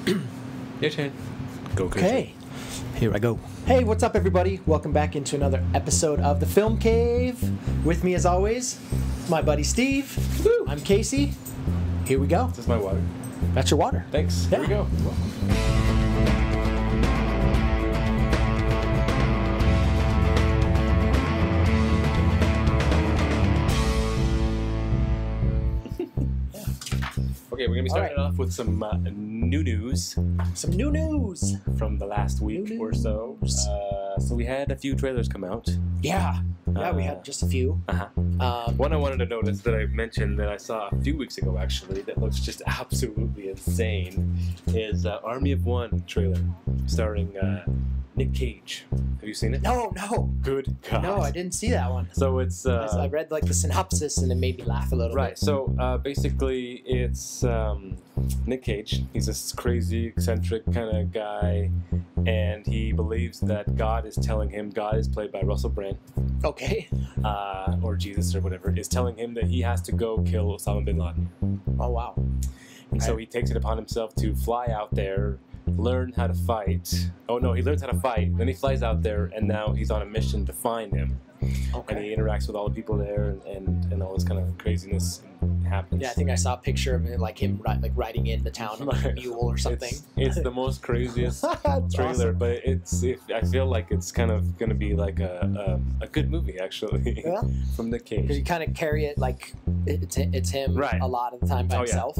Your turn. Go, Okay, here I go. Hey, what's up, everybody? Welcome back into another episode of the Film Cave. With me, as always, my buddy Steve. Woo. I'm Casey. Here we go. This is my water. That's your water. Thanks. Here we Yeah. go. Okay, we're going to be starting off with some new news Some new news. from the last week New or so. news. So we had a few trailers come out. Yeah. Yeah, we had just a few. Uh-huh. One I wanted to notice that I mentioned that I saw a few weeks ago, actually, that looks just absolutely insane, is Army of One trailer starring Nick Cage. Have you seen it? No. Good God. No, I didn't see that one. So it's... I read like the synopsis and it made me laugh a little Right, bit. so basically it's Nick Cage. He's this crazy, eccentric kind of guy, and he believes that God is telling him, God is played by Russell Brand, Okay. or Jesus or whatever, is telling him that he has to go kill Osama bin Laden. Oh, wow. And so Okay. he takes it upon himself to fly out there, learn how to fight. Oh no, he learns how to fight, then he flies out there, and now he's on a mission to find him. And Okay. he interacts with all the people there, and all this kind of craziness happens. Yeah, I think I saw a picture of it, like him riding into town on a mule or something. It's the most craziest That's trailer, awesome. but I feel like it's kind of going to be like a good movie, actually, Yeah. from Nick Because Cage. you kind of carry it like it's him Right. a lot of the time by Oh, yeah. himself.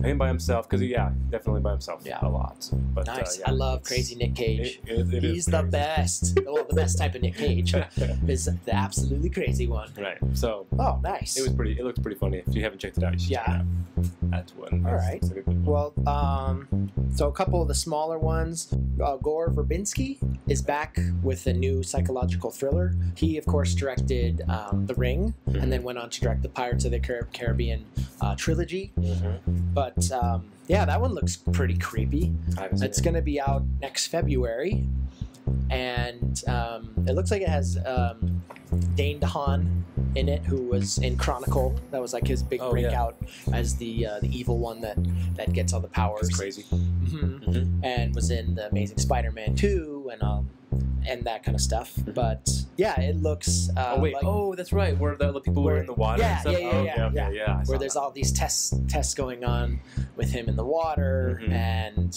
Him by himself, because, definitely by himself Yeah. a lot. But, Nice. yeah, I love it's- crazy Nick Cage. It is He's the crazy. best. Well, the best type of Nick Cage is the absolutely crazy one. Right, so Oh, nice. it looked pretty funny. If you haven't checked it out, you should check it out. That's one. All right. It's a good one. Well, so a couple of the smaller ones. Gore Verbinski is back with a new psychological thriller. He, of course, directed The Ring, and then went on to direct the Pirates of the Caribbean trilogy. But yeah, that one looks pretty creepy. I haven't seen It's it. going to be out next February, and it looks like it has Dane DeHaan in it, who was in Chronicle. That was like his big Oh, yeah. breakout as the evil one that gets all the powers. It's crazy. Mhm. And was in the Amazing Spider-Man 2 and that kind of stuff. But yeah, it looks. Oh wait! like, That's right. Where the people were in the water. Yeah, and stuff? yeah, Oh, yeah, okay, yeah. I saw where there's that. all these tests going on with him in the water, Mhm. and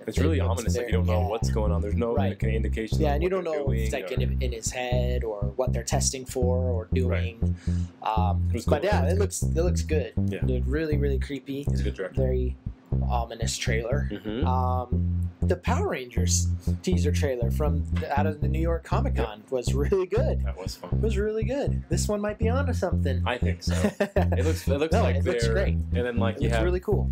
It's really it looks ominous. Like very- you don't know yeah. what's going on. There's no Right. kind of indication. Yeah, of and you what don't they're know if it's doing like or- in his head or what they're testing for or doing. It was But cool. yeah, It it was looks good. Yeah. It's really, really creepy. He's a good director. Very ominous trailer. Mhm. The Power Rangers teaser trailer from out of the New York Comic Con was really good. That was It fun. was really good. This one might be onto something. I think so. It looks No, like it looks they're great. and then like It you looks have really cool.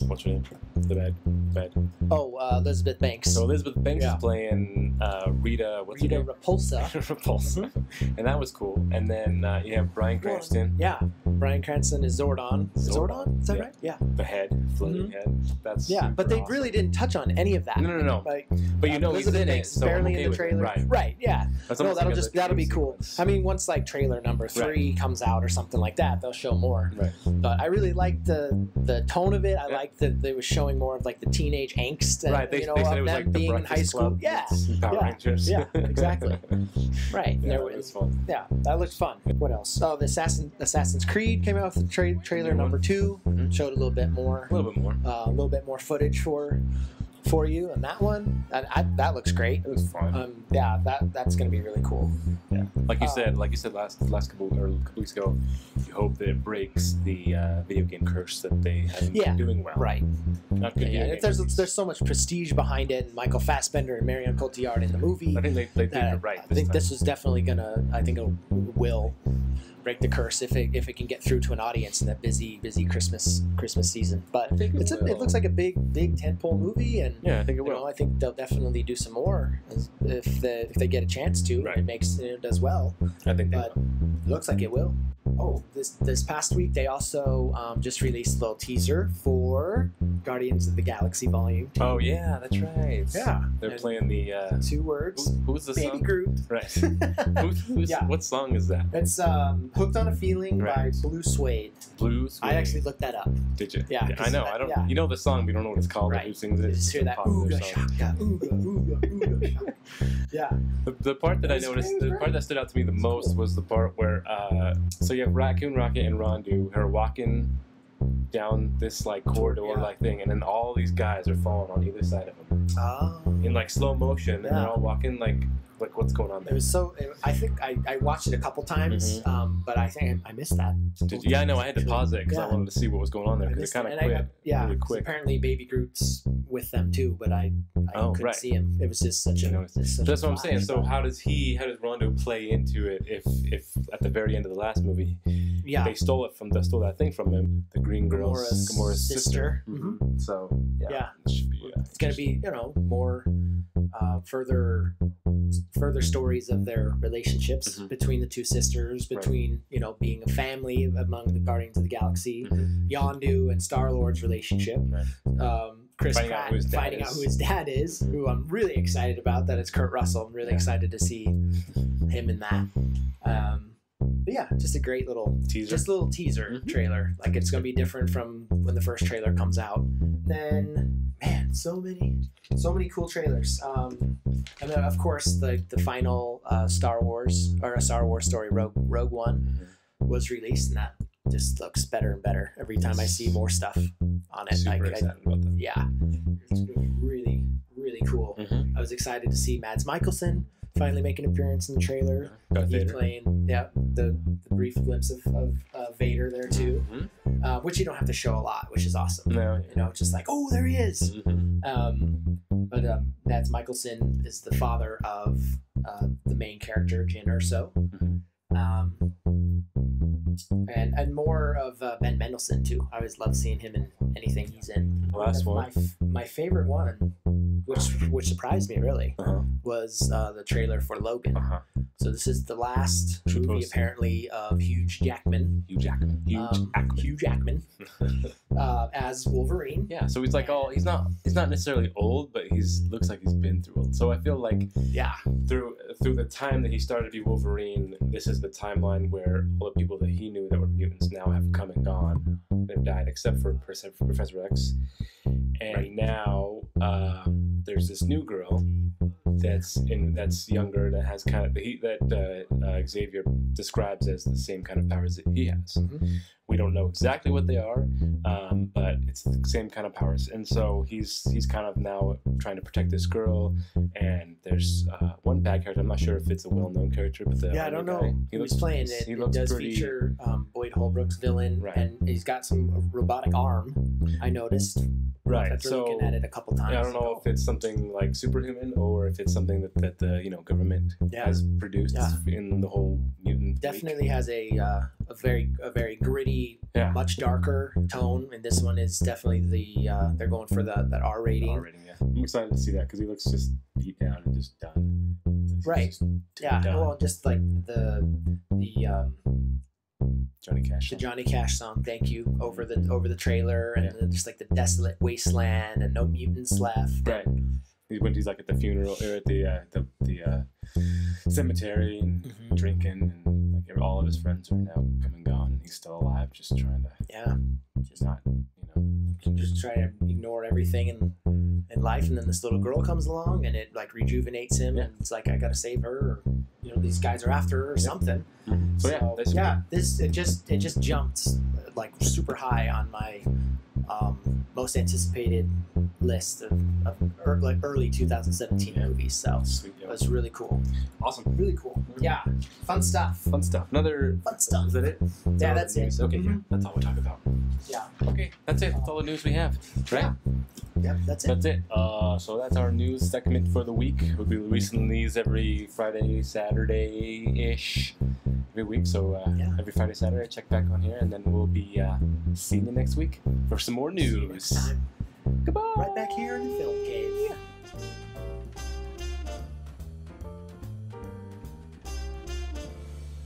what's her name? The bad. Oh, Elizabeth Banks. So Elizabeth Banks Yeah. is playing Rita. What's Rita her name? Repulsa. Repulsa, and that was cool. And then you have Bryan Cranston, Yeah, Bryan Cranston is Zordon. Zordon, Is that yeah. right? Yeah. the head, floating Mhm. head. That's Yeah, but super they awesome. really didn't touch on any of that. No. Like, But you know he's Elizabeth in it, Banks is so I'm barely okay in the with it. trailer. Right. Yeah. That's No, almost like a that'll be dream cool. sequence. I mean, once like trailer number 3 comes out or something like that, they'll show more. Right. But I really liked the tone of it. I Yeah. liked that they was showing more of like the teenage angst and Right. They you know, said it of was them like the being in Breakfast high school. Club. Yeah. meets Power Yeah. Rangers. Yeah, exactly. Right. Yeah, There it was, was fun. yeah, that looked fun. What else? Oh, the Assassin's Creed came out with the trailer New one. number 2. Mhm. Showed a little bit more. A little bit more. A little bit more footage for you on that one. That looks great. It was fun. Yeah, that's gonna be really cool. Yeah. Like you said last couple weeks ago, you hope that it breaks the video game curse that they haven't Yeah. been doing well. Right. Not good. Yeah, video and game movies. there's so much prestige behind it. And Michael Fassbender and Marion Cotillard in the movie. I think they did that it right. I think time. this is definitely gonna. I think it will break the curse if it can get through to an audience in that busy Christmas season. But I think it will. it looks like a big tentpole movie, and Yeah, I think it you know, will. I think they'll definitely do some more if they get a chance to. Right. It makes it does well. I think they But will. it looks like it will. Oh, this past week they also just released a little teaser for Guardians of the Galaxy Volume 2. Oh yeah, that's right. Yeah. They're And playing the. 2 words. Who's the Baby song? Groot. Right. Who's Yeah. What song is that? It's Hooked on a Feeling by Right. Blue Suede. Blues. I actually looked that up. Did you? Yeah, I 'cause know. I don't. yeah. You know the song, but you don't know what it's called. Or Right. who sings it? You just It's hear a that popular ooga song. shaka, ooga shaka. Yeah. The part that I It's noticed, great, the part that stood out to me the most cool. was the part where, so you have Raccoon Rocket and Rondu, who are walking down this like corridor-like thing, and then all these guys are falling on either side of them Oh. in like slow motion, and Yeah. they're all walking like what's going on It there? was so. I think I watched it a couple times, but I think I missed that. Did you? Yeah, I know. I had to pause it because I Yeah. wanted to see what was going on there I because missed it kind it, of and quit yeah, really 'cause quick. apparently Baby Groot's with them too, but I Oh, couldn't right. see him. It was just such a. You know, just such That's a what I'm saying. flash, So but- how does Rondo play into it if at the very end of the last movie yeah, they stole that thing from him, the Green Girl's Gamora's sister. Mhm. So yeah, Yeah. it should be, it's gonna be more further stories of their relationships Mhm. between the two sisters, between being a family among the Guardians of the Galaxy, Mhm. Yondu and Star-Lord's relationship. Right. Chris Finding out Pratt who his dad finding is. out who his dad is, who I'm really excited about. That it's Kurt Russell. I'm really Yeah. excited to see him in that. But yeah, just a great little Teaser. just a little teaser Mhm. trailer. Like it's gonna be different from when the first trailer comes out. Then, man, so many cool trailers. And then of course the final Star Wars story, Rogue One, was released, and that just looks better and better every time I see more stuff on it. Super excited about that. Yeah, it's gonna be really, really cool. Mhm. I was excited to see Mads Mikkelsen finally make an appearance in the trailer. Darth He's Vader. playing, the brief glimpse of Vader there too, Mhm. which you don't have to show a lot, which is awesome. No. Just like, oh, there he is. Mhm. But Mads Mikkelsen is the father of the main character, Jyn Erso. Mhm. And more of Ben Mendelsohn too. I always love seeing him in anything he's in. The last one. My favorite one, which surprised me really, Uh-huh. was the trailer for Logan. Uh-huh. So this is the last movie Supposed- apparently of Hugh Jackman. Hugh Jackman. Hugh Jackman as Wolverine. Yeah, so he's like he's not necessarily old, but looks like he's been through it. So I feel like Yeah, through the time that he started to be Wolverine, this is the timeline where all the people that he knew that were mutants now have come and gone. They've died, except for Professor X. And Right. now there's this new girl that's younger, that has kind of that Xavier describes as the same kind of powers that he has. Mhm. We don't know exactly what they are, but it's the same kind of powers. And so he's kind of now trying to protect this girl. And there's one bad character. I'm not sure if it's a well-known character, but I don't know who's playing it. He It looks does pretty. feature Boyd Holbrook's villain, Right. and he's got some robotic arm. I noticed. Right. After So looking at it a couple times. yeah, I don't know if it's something like superhuman or if it's something that the government Yeah. has produced in the whole mutant. Definitely has a very gritty, Yeah. much darker tone, and this one is definitely they're going for that R rating. R rating. Yeah. I'm excited to see that because he looks just beat down and just done. He's Right. just Yeah, done. well, just like the Johnny Cash. the Johnny Cash song, "Thank You," over the trailer, and then just like the desolate wasteland and no mutants left. Right. When he's like at the funeral or at the cemetery and Mhm. drinking, and like all of his friends are now come and gone, and he's still alive, just trying to Yeah, just not, just try to ignore everything in life, and then this little girl comes along, and it like rejuvenates him, Yeah. and it's like I gotta save her, or these guys are after her or something. So yeah, that's it just jumped like super high on my most anticipated list of early 2017 movies. So sweet. it was really cool. Awesome. Really cool. Yeah, fun stuff. Fun stuff. Another. Fun stuff. Is that it? Yeah, that's it. Okay, yeah, Mhm. that's all we'll talk about. Yeah. Okay, that's it. That's all the news we have. Right? Yep, that's it. That's it. So that's our news segment for the week. We'll be releasing these every Friday, Saturday-ish every week. So Yeah. every Friday, Saturday, check back on here, and then we'll be seeing you next week for some more See you news. next time. Goodbye. Right back here in the film cave.